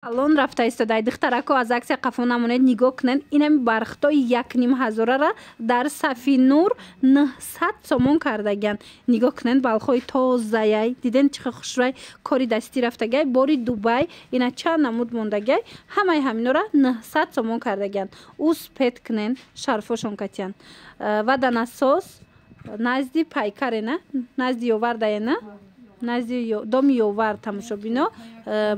الان رفته ایستاده دخترکو از عکس قفا نمونید نگاه کنن. اینم برختای 1,500 را در صفی نور 900 سومون کردگن. نگاه کنن بالخوی تازه دیدن چه خوشروی کاری دستی رفتگی باری دوبای اینا چند نمود موندگی همه همینا را 900 سومون کردگن. اوس پت کنن شرفشون کتیان و دن اساس نزدی پیکره نه نزدی یوورده نه نزدی دومی یوور تماشا بینا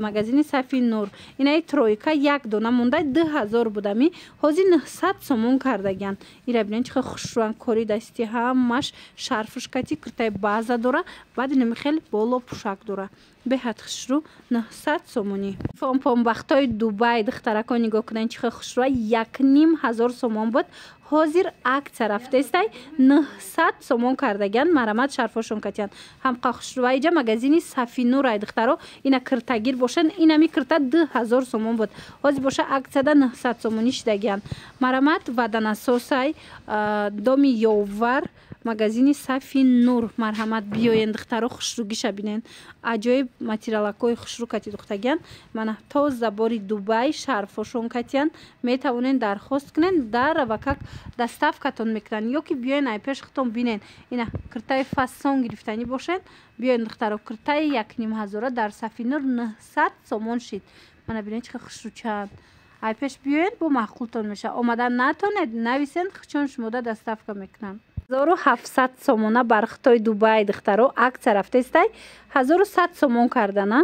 مگزین صفی نور اینای ترویکا یک دونه مونده 2000 بودمی حاضی 900 سومون کردگن. اینا ببینن چه خوشروان کاری دستی همش شرفش کتی کرتای بازا داره بعد اینم خیلی بالا پوشک داره به حد خوشرو 900 سومونی. فهم وقتای دوبای دخترکا نگاه کنن چه خوشرو 1,500 سومون بود حاضر عکس رفته است 900 سومون کردگن مرامت شرفشون کتیان هم خوشرو ایجا مگزینی صفی نور دخترا اینا کرتگیر باشن اینا می کرتا 2000 سومون بود حاضر باشه عکس ده 900 سومونیش دگن مرامت و دن اساسای دومی یوور مگزینی صفی نور مرحمت بیاین دخترا خوشروگیش بینن عجایب ماتریالکای خوشرو کتی دختگن من تا زباری دوبای شرفشون کتیان میتونن درخواست کنن در وکاک دستاف کتون میکنن یا که بیاین ای پیش خطون بینن اینا کرتای فاسون گرفتنی باشن بیاین دخترا کرتای 1,500 در صفی نور 900 سومون شید من بینن چه خوشرو چند ای پیش بیاین با معقولتون میشه اومدن نتونید نویسن چون شما دستاف میکنن 1700 سومونه برختای دوبای دخترو عکس رفته است 1100 سومون کردن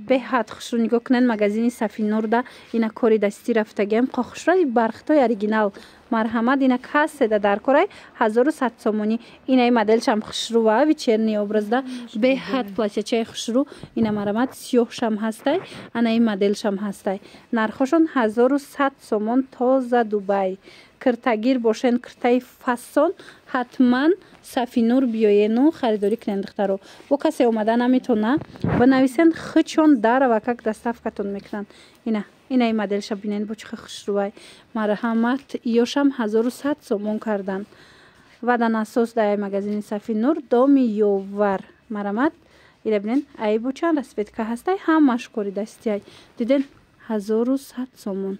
به حد خوش رو نگاه کنن مگزینی صفی نور ده اینا کاری دستی رفتگیم خوش رو برختای اوریجینال مرحمت اینا کاسه ده در کارای 1100 سومونی اینا مدلش هم خوش رو و ویچرنی ابراز ده به حد پلاچه خوش رو اینا مرحمت سیاهش هم هسته انا این مدلش هم هسته نرخشون 1100 سومون تازه دوبای کرتگیر باشن کرتای فاسون حتما صفی نور بیاین و خریداری کنن دخترو با کسی اومدن نمیتونه بنویسن خچون در وکاک دستاف کتون میکنن اینا این مدلش بینن با چه خوشروای مرحمت ایوشم 1100 سومون کردن و دن اساس در مگزین صفی نور دومی یوور مرحمت اینا بینن ای بو چند رسپید که هسته همش کاری دستی های دیدن 1100 سومون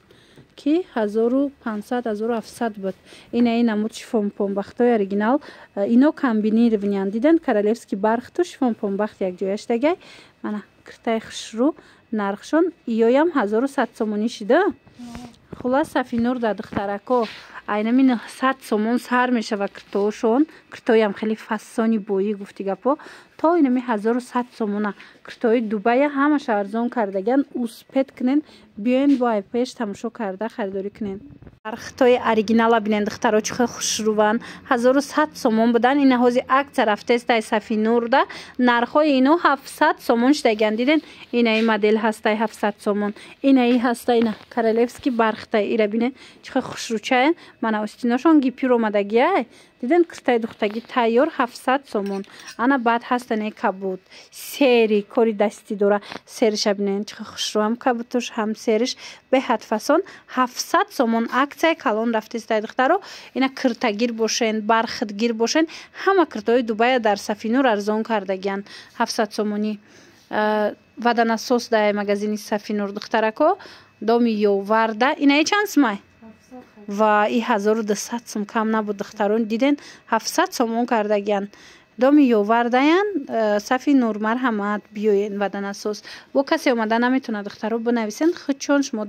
که 1500 1700 بود این نمود شفون پنبختای اوریجینال اینو کمبینی روینیان دیدن کارالفسکی برخت و شفون پنبخت یک جایش دگه من کرتای خشرو نرخشون ایویم 1100 سومونی شده خلاص صفی نور در دخترکو اینمی 900 سومون سر میشه و کرتوشون کرتوی هم خیلی فسانی بویی گفتی گپو تا اینمی 1100 سومونه کرتوی دوبای همش ارزون کردگن اوسپت کنن بیاین با پیش تماشا کرده خریداری کنن برختای اوریجینال بینن دخترا چه خوشروان 1100 سومون بودن این هازی عکس رفته است صفی نور ده نرخای اینو 700 سومون شدگن دیدن این مدل هسته 700 سومون این هسته اینا کارالفسکی برختای ایرا بینن چه خوشروچه من استیناشون گیپیر اومدگیه دیدن کرتای دختگی تایور 700 سومون انا بعد هستن کبود سری کاری دستی دوره سرش بینن چه خوشرو هم کبوتش هم سرش به حد فسان 700 سومون عکس کلان رفته است دخترو اینا کرتگیر باشن برختگیر باشن همه کرتای دوبای در صفی نور ارزون کردگن 700 سومونی و دن اساس در مگزینی صفی نور دخترکو دومی یوورده اینا چند سمای و این 1200 سوم کم نبود دخترون دیدن 700 سومون کردگن دومی یووردین صفی نور مرحمت بیاین و دن اساس با کسی اومده نمیتونه دخترو بنویسن خود چون شما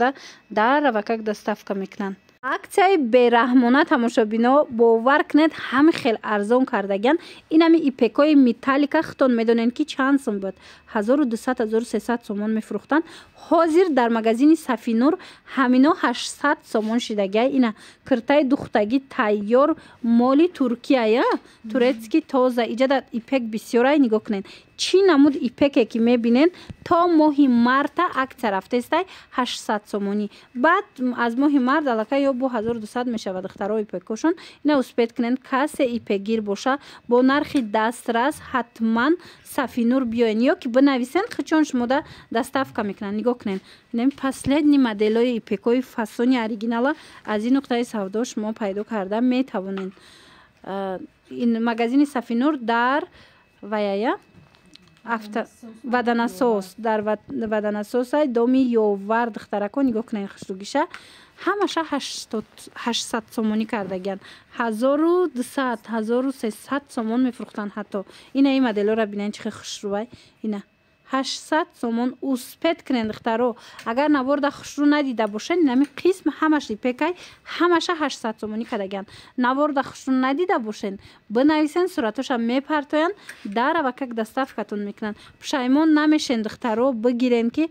در وکاک دستاف میکنن عکسای بیرحمانه تماشا بینا باور کنید همه خیلی ارزان کردگن این همی ایپکای میتالیکا خطون میدونین که چند سوم بود 1200 1300 سومون میفروختن حاضر در مگزین صفی نور همینا 800 سومون شدگی اینا کرتای دختگی تایار مالی ترکیه تورتسکی تازه ایجاد ایپک بسیارای نگاه کنین چی نمود ایپکه که میبینین تا ماهی مرد عکس رفته است 800 سومونی بعد از ماهی مرد علاقه یا با 1200 میشه و دخترای ایپکشون اینا اسپیت کنین کس ایپگیر باشه با نرخ دسترس حتما صفی نور بیاین یا که بنویسن چون شما دستاف میکنن نگاه کنین این پسلدنی مدلای ایپکای فاسونی اوریجینال از این نقطه سودا شما پیدا کرده میتوانین این مگزین صفی نور در ویایا ваданасос дар ваданасосай доми ёвар духтаракон нигоҳ кунед хушругиша ҳамаша 800 сомонӣ кардагиян 1200 1300 сомон мефурӯхтанд ҳатто ина ин моделора бинен чихе хушрӯай ина 800 сомон успет кунед духтаро агар наворда хушрӯ надида бошед инами қисм ҳамаш ипекай ҳамаша 800 сомонӣ кардагиян наворда хушрӯ надида бошед бинависен суратоша мепартоянд дарава как доставкатон мекунанд пушаймон намешен духтаро бигирен ки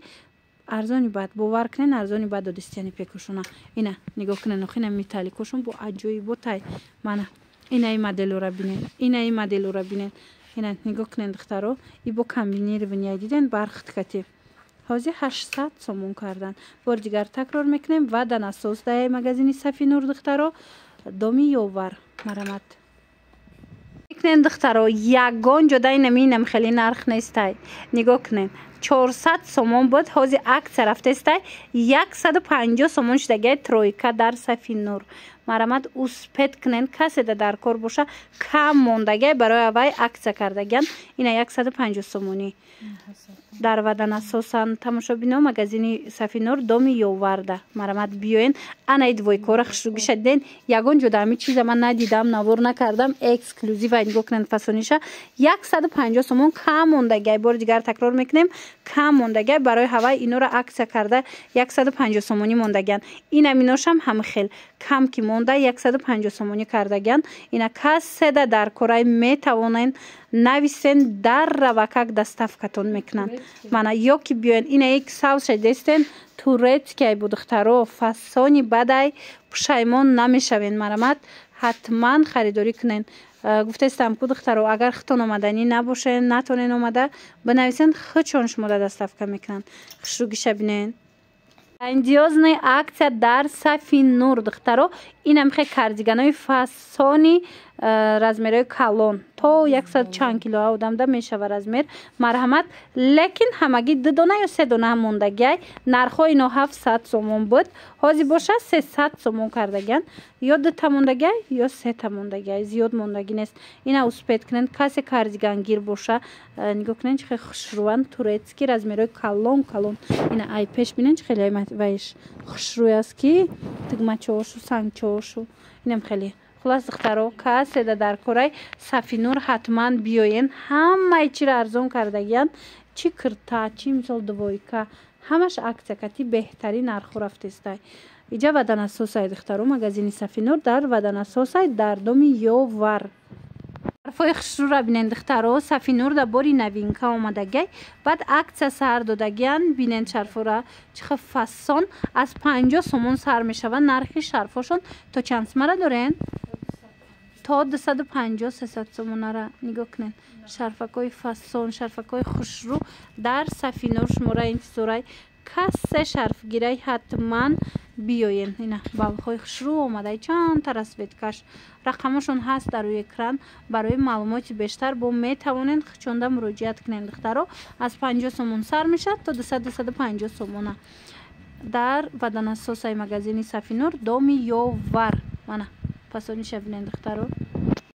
арзони бад бовар кунен арзони бад додистияни пекушона ина нигоҳ кунен охина металликошон бо аҷоиботай мана ина ин моделора бинен ина нигоҳ кунен духтаро и бо комбинированияй диден бархткати ҳозир 800 сомон кардан бор дигар такрор мекунем ваданасос дар магазини Сафинур духтаро доми ёвар марамат мекунен духтаро ягон ҷода инам хеле нарх нестай нигоҳ кунен 400 сомон буд ҳозир аксия рафтестай 150 сомон шудагияй тройка дар Сафинур марамат успет кунен каседа дар кор боша кам мондагияй барои авай аксия кардагиян ина 150 сомонӣ дар ваданасосан тамошобино магазини Сафинур доми ёварда марамат биёен ана двойкора хушругиша диден ягон ҷода ҳами чиза ман надидам навор накардам эксклюзива нигоҳ кунен фасониша 150 сомон кам мондагияй бор дигар такрор мекунем кам мондагияй барои ҳавай инора аксия карда 150 сомонӣ мондагиян ина миношам ҳам хел кам ки монда 150 сомонӣ кардагиян ина каседа дар корай метавонен нависен даррава как доставкатон мекунанд мана ё ки биёен ина ек савша дестен турецкияй бу духтаро фасони бадай пушаймон намешавен марамат ҳатман харидорӣ кунен гуфтестам ку духтаро агар хитон омаданӣ набошен натонен омада бинависен хичон шумода доставка мекунанд хушругиша бинен грандиозная акция дар Сафинур духтаро инам хе кардиганои фасони размерои калон то 100 чанд кило одамда мешава размер марҳамат лекин ҳамагӣ 2 дона ё 3 дона мондагияй нархҳои ино 700 сомон буд ҳозир боша 300 сомон кардагиян ё 2 та мондагияй ё 3 та мондагияй зиёд мондагӣ нест ина успет кунен касе кардигангир боша нигоҳ кунен чихе хушрӯян турецки размерои калон ина ай пеш бинен чихеле вайш хушрӯй аст ки тигмачошу сангчошу инам хеле хулас духтаро каседа дар корай Сафинур ҳатман биёен ҳамаи чиро арзон кардагиян чи кирта чи мисол двойка ҳамаш аксия кати беҳтарин нархҳо рафтестай иҷа ваданасосай духтаро магазини Сафинур дар ваданасосай дар доми ёвар ҳарфои хушрӯра бинен духтаро Сафинур да бори новинка омадагияй баъд аксия сар додагиян бинен шарфора чихе фасон аз 50 сомон сар мешава нархи шарфошон то чанд сумара дорен то 250-300 сомонара нигоҳ кунен шарфакои фасон шарфакои хушрӯ дар Сафинур шумора интизорай кассе шарфгирай ҳатман биёен ина балхои хушрӯ омадай чанд та расветкаш рақамошон ҳаст дар рӯи экран барои маълумоти бештар бо метавонен хичонда муроҷиат кунен духтаро аз 50 сомон сар мешад то 200-250 сомона дар ваданасосай магазини Сафинур доми ёвар мана фасониша бинен духтаро